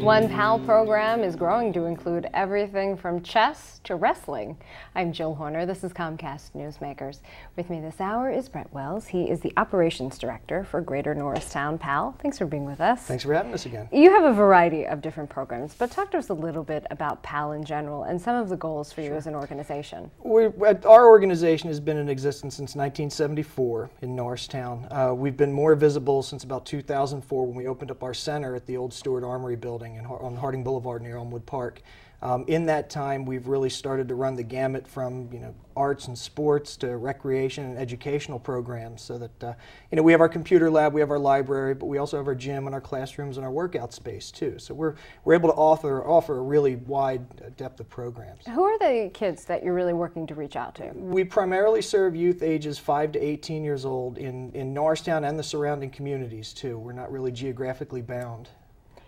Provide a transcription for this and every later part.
One PAL program is growing to include everything from chess to wrestling. I'm Jill Horner. This is Comcast Newsmakers. With me this hour is Brett Wells. He is the Operations Director for Greater Norristown PAL. Thanks for being with us. Thanks for having us again. You have a variety of different programs, but talk to us a little bit about PAL in general and some of the goals for you as an organization. Our organization has been in existence since 1974 in Norristown. We've been more visible since about 2004 when we opened up our center at the old Stewart Armory building on Harding Boulevard near Elmwood Park. In that time, we've really started to run the gamut from arts and sports to recreation and educational programs. So that we have our computer lab, we have our library, but we also have our gym and our classrooms and our workout space too. So we're able to offer a really wide depth of programs. Who are the kids that you're really working to reach out to? We primarily serve youth ages 5 to 18 years old in Norristown and the surrounding communities too. We're not really geographically bound.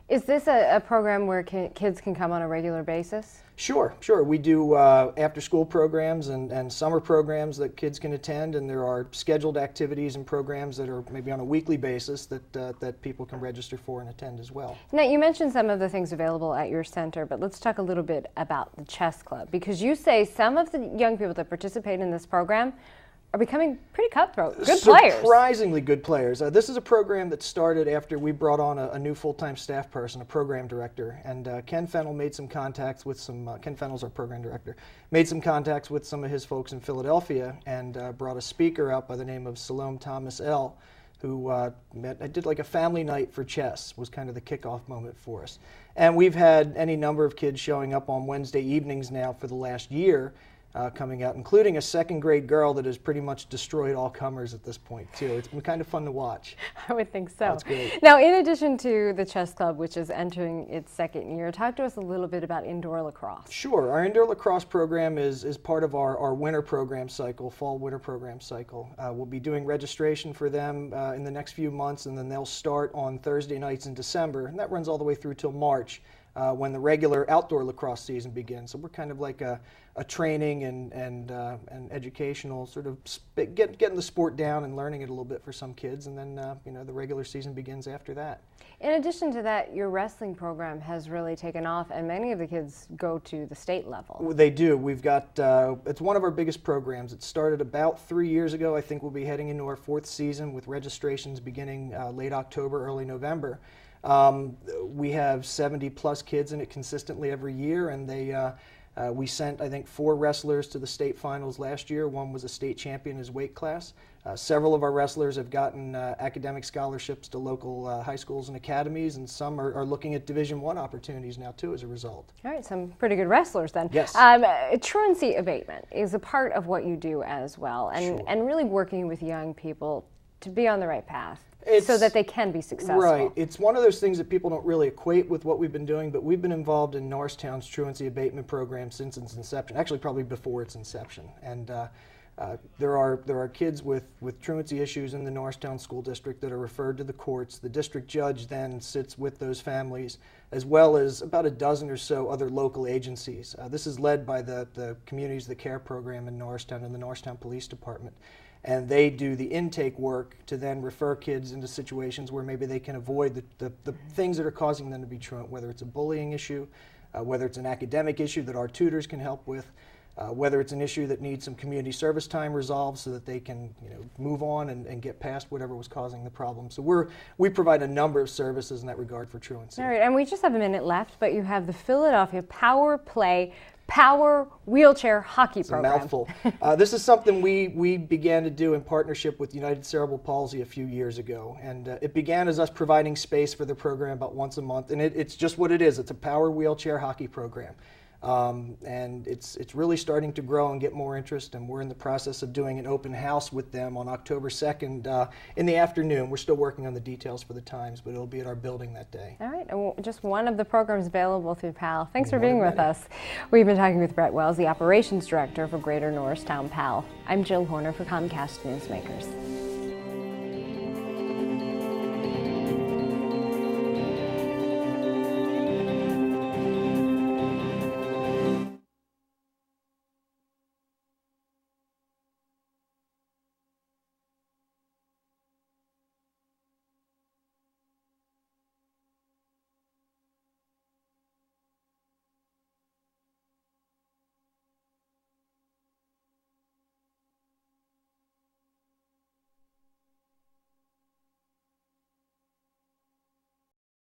Is this a program where kids can come on a regular basis? Sure. We do after-school programs and summer programs that kids can attend, and there are scheduled activities and programs that are maybe on a weekly basis that people can register for and attend as well. Now, you mentioned some of the things available at your center, but let's talk a little bit about the chess club, because you say some of the young people that participate in this program are becoming pretty cutthroat, good players. Surprisingly good players. This is a program that started after we brought on a new full-time staff person, a program director, and Ken Fennell made some contacts with Ken Fennell's our program director, made some contacts with some of his folks in Philadelphia and brought a speaker out by the name of Salome Thomas L., who did like a family night for chess, was kind of the kickoff moment for us. And we've had any number of kids showing up on Wednesday evenings now for the last year, coming out, including a second grade girl that has pretty much destroyed all comers at this point too. It's been kind of fun to watch. I would think so. That's great. Now, in addition to the chess club, which is entering its second year, talk to us a little bit about indoor lacrosse. Sure. Our indoor lacrosse program is part of our winter program cycle, fall winter program cycle. We'll be doing registration for them in the next few months, and then they'll start on Thursday nights in December, and that runs all the way through till March. When the regular outdoor lacrosse season begins. So we're kind of like a training and educational sort of getting the sport down and learning it a little bit for some kids, and then the regular season begins after that. In addition to that, your wrestling program has really taken off, and many of the kids go to the state level. They do. We've got it's one of our biggest programs. It started about 3 years ago. I think we'll be heading into our 4th season with registrations beginning late October, early November. We have 70 plus kids in it consistently every year, and we sent, I think, 4 wrestlers to the state finals last year. One was a state champion in his weight class. Several of our wrestlers have gotten academic scholarships to local high schools and academies, and some are looking at Division I opportunities now too as a result. All right, some pretty good wrestlers then. Yes. Truancy abatement is a part of what you do as well, and really working with young people to be on the right path. So that they can be successful. Right. It's one of those things that people don't really equate with what we've been doing, but we've been involved in Norristown's truancy abatement program since its inception, actually probably before its inception. And there are kids with truancy issues in the Norristown School District that are referred to the courts. The district judge then sits with those families, as well as about a dozen or so other local agencies. This is led by the Communities that Care program in Norristown and the Norristown Police Department. And they do the intake work to then refer kids into situations where maybe they can avoid the things that are causing them to be truant, whether it's a bullying issue, whether it's an academic issue that our tutors can help with, whether it's an issue that needs some community service time resolved so that they can move on and get past whatever was causing the problem. So we provide a number of services in that regard for truancy. All right, and we just have a minute left, but you have the Philadelphia Power Wheelchair Hockey Program. It's a mouthful. This is something we began to do in partnership with United Cerebral Palsy a few years ago, and it began as us providing space for the program about once a month, and it's just what it is. It's a power wheelchair hockey program. And it's really starting to grow and get more interest, and we're in the process of doing an open house with them on October 2nd in the afternoon. We're still working on the details for the times, but it'll be at our building that day. All right, and just one of the programs available through PAL. Thanks for being with us. We've been talking with Brett Wells, the Operations Director for Greater Norristown PAL. I'm Jill Horner for Comcast Newsmakers.